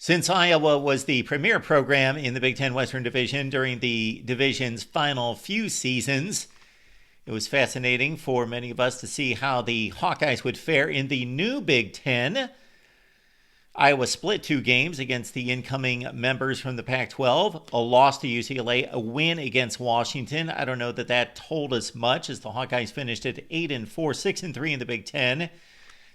Since Iowa was the premier program in the Big Ten Western Division during the division's final few seasons, it was fascinating for many of us to see how the Hawkeyes would fare in the new Big Ten. Iowa split 2 games against the incoming members from the Pac-12, a loss to UCLA, a win against Washington. I don't know that that told us much, as the Hawkeyes finished at 8-4, 6-3 in the Big Ten.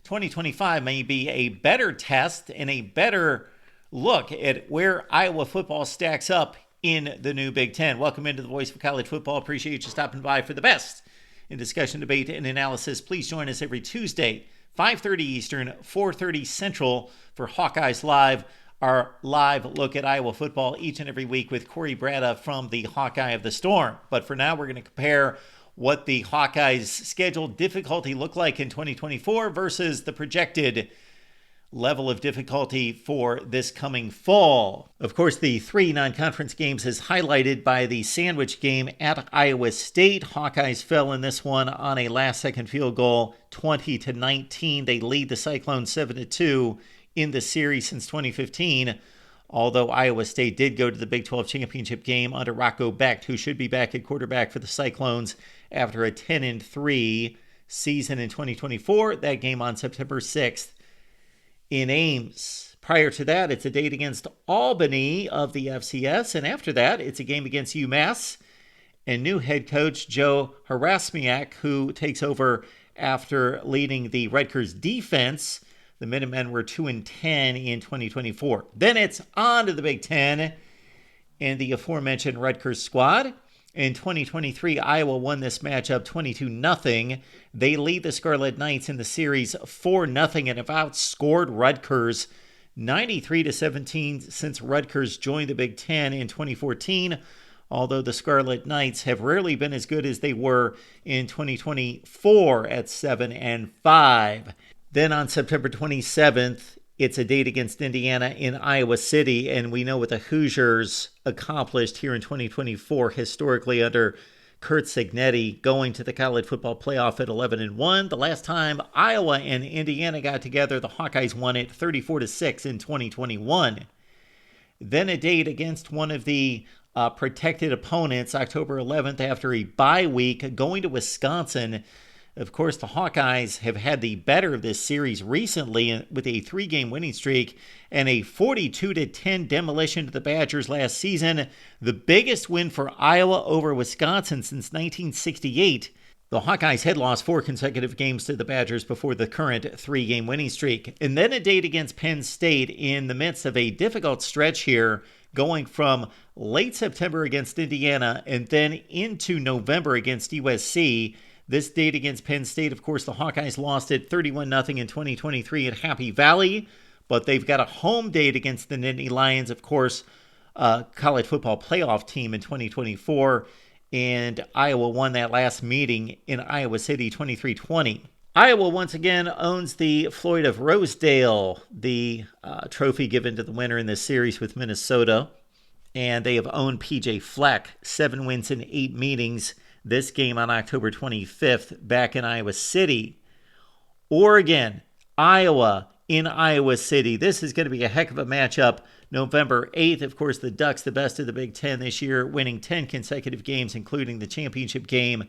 2025 may be a better test and a better look at where Iowa football stacks up in the new Big Ten. Welcome into the Voice of College Football. Appreciate you stopping by for the best in discussion, debate, and analysis. Please join us every Tuesday, 5:30 Eastern, 4:30 Central for Hawkeyes Live, our live look at Iowa football each and every week with Corey Brada from the Hawkeye of the Storm. But for now, we're going to compare what the Hawkeyes' schedule difficulty look like in 2024 versus the projected level of difficulty for this coming fall. Of course, the 3 non-conference games is highlighted by the sandwich game at Iowa State. Hawkeyes fell in this one on a last-second field goal, 20-19. They lead the Cyclones 7-2 in the series since 2015. Although Iowa State did go to the Big 12 championship game under Rocco Becht, who should be back at quarterback for the Cyclones after a 10-3 season in 2024. That game on September 6th in Ames. Prior to that, it's a date against Albany of the FCS, and after that, it's a game against UMass and new head coach Joe Harasmiak, who takes over after leading the Rutgers defense. The Minutemen were 2-10 in 2024. Then it's on to the Big Ten and the aforementioned Rutgers squad. In 2023, Iowa won this matchup 22-0. They lead the Scarlet Knights in the series 4-0 and have outscored Rutgers 93-17 since Rutgers joined the Big Ten in 2014. Although the Scarlet Knights have rarely been as good as they were in 2024 at 7-5. Then on September 27th, it's a date against Indiana in Iowa City, and we know what the Hoosiers accomplished here in 2024 historically under Curt Cignetti, going to the college football playoff at 11-1. The last time Iowa and Indiana got together, the Hawkeyes won it 34-6 in 2021. Then a date against one of the protected opponents, October 11th, after a bye week, going to Wisconsin. Of course, the Hawkeyes have had the better of this series recently with a 3-game winning streak and a 42-10 demolition to the Badgers last season, the biggest win for Iowa over Wisconsin since 1968. The Hawkeyes had lost 4 consecutive games to the Badgers before the current 3-game winning streak. And then a date against Penn State in the midst of a difficult stretch here, going from late September against Indiana and then into November against USC. This date against Penn State, of course, the Hawkeyes lost it 31-0 in 2023 at Happy Valley, but they've got a home date against the Nittany Lions, of course, college football playoff team in 2024, and Iowa won that last meeting in Iowa City 23-20. Iowa once again owns the Floyd of Rosedale, the trophy given to the winner in this series with Minnesota, and they have owned PJ Fleck, 7 wins in 8 meetings. This game on October 25th back in Iowa City. Oregon, Iowa in Iowa City. This is going to be a heck of a matchup. November 8th, of course, the Ducks, the best of the Big Ten this year, winning 10 consecutive games, including the championship game.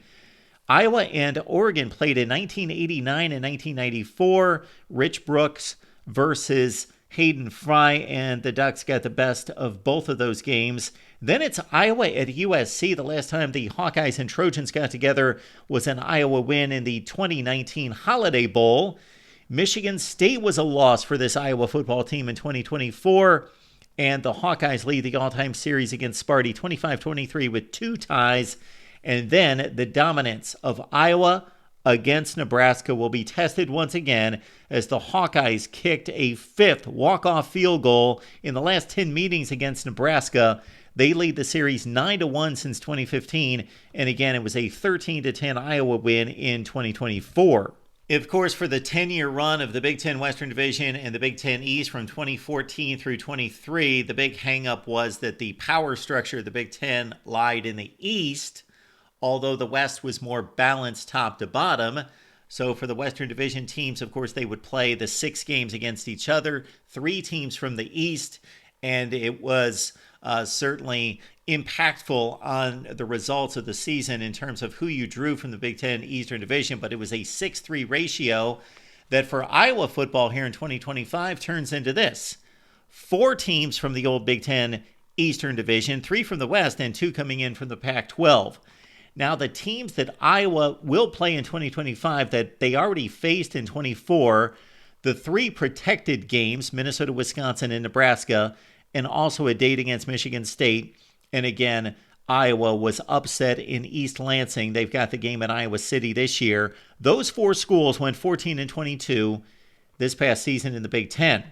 Iowa and Oregon played in 1989 and 1994. Rich Brooks versus Hayden Fry, and the Ducks got the best of both of those games. Then it's Iowa at USC. The last time the Hawkeyes and Trojans got together was an Iowa win in the 2019 Holiday Bowl. Michigan State was a loss for this Iowa football team in 2024, and the Hawkeyes lead the all-time series against Sparty 25-23 with 2 ties. And then the dominance of Iowa against Nebraska will be tested once again as the Hawkeyes kicked a 5th walk-off field goal in the last 10 meetings against Nebraska. They lead the series 9-1 since 2015, and again, it was a 13-10 Iowa win in 2024. Of course, for the 10-year run of the Big Ten Western Division and the Big Ten East from 2014 through 23, the big hang-up was that the power structure of the Big Ten lied in the East, although the West was more balanced top to bottom. So for the Western Division teams, of course, they would play the 6 games against each other, 3 teams from the East, and it was certainly impactful on the results of the season in terms of who you drew from the Big Ten Eastern Division, but it was a 6-3 ratio that for Iowa football here in 2025 turns into this. 4 teams from the old Big Ten Eastern Division, 3 from the West, and 2 coming in from the Pac-12. Now, the teams that Iowa will play in 2025 that they already faced in 24, the 3 protected games, Minnesota, Wisconsin, and Nebraska, and also a date against Michigan State. And again, Iowa was upset in East Lansing. They've got the game in Iowa City this year. Those 4 schools went 14-22 this past season in the Big Ten.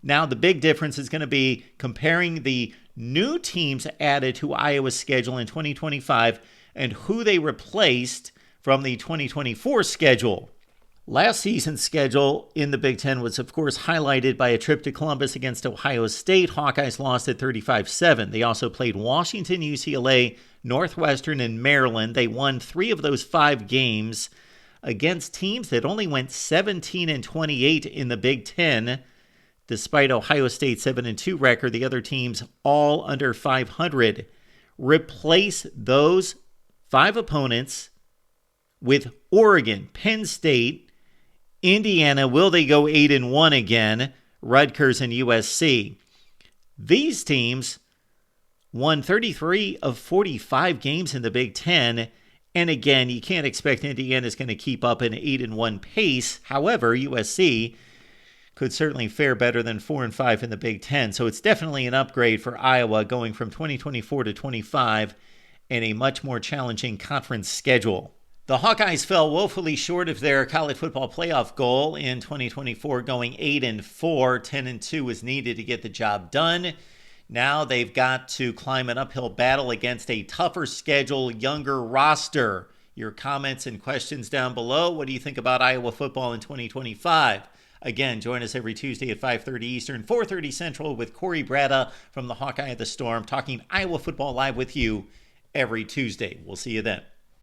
Now, the big difference is going to be comparing the new teams added to Iowa's schedule in 2025 and who they replaced from the 2024 schedule. Last season's schedule in the Big Ten was, of course, highlighted by a trip to Columbus against Ohio State. Hawkeyes lost at 35-7. They also played Washington, UCLA, Northwestern, and Maryland. They won 3 of those 5 games against teams that only went 17-28 in the Big Ten. Despite Ohio State's 7-2 record, the other teams all under 500. Replace those 5 opponents with Oregon, Penn State, Indiana. Will they go 8-1 again? Rutgers and USC. These teams won 33 of 45 games in the Big Ten. And again, you can't expect Indiana's going to keep up an 8-1 pace. However, USC could certainly fare better than 4-5 in the Big Ten. So it's definitely an upgrade for Iowa going from 2024 to 25 and a much more challenging conference schedule. The Hawkeyes fell woefully short of their college football playoff goal in 2024, going 8-4. 10-2 was needed to get the job done. Now they've got to climb an uphill battle against a tougher schedule, younger roster. Your comments and questions down below. What do you think about Iowa football in 2025? Again, join us every Tuesday at 5:30 Eastern, 4:30 Central with Corey Bratta from the Hawkeye of the Storm, talking Iowa football live with you every Tuesday. We'll see you then.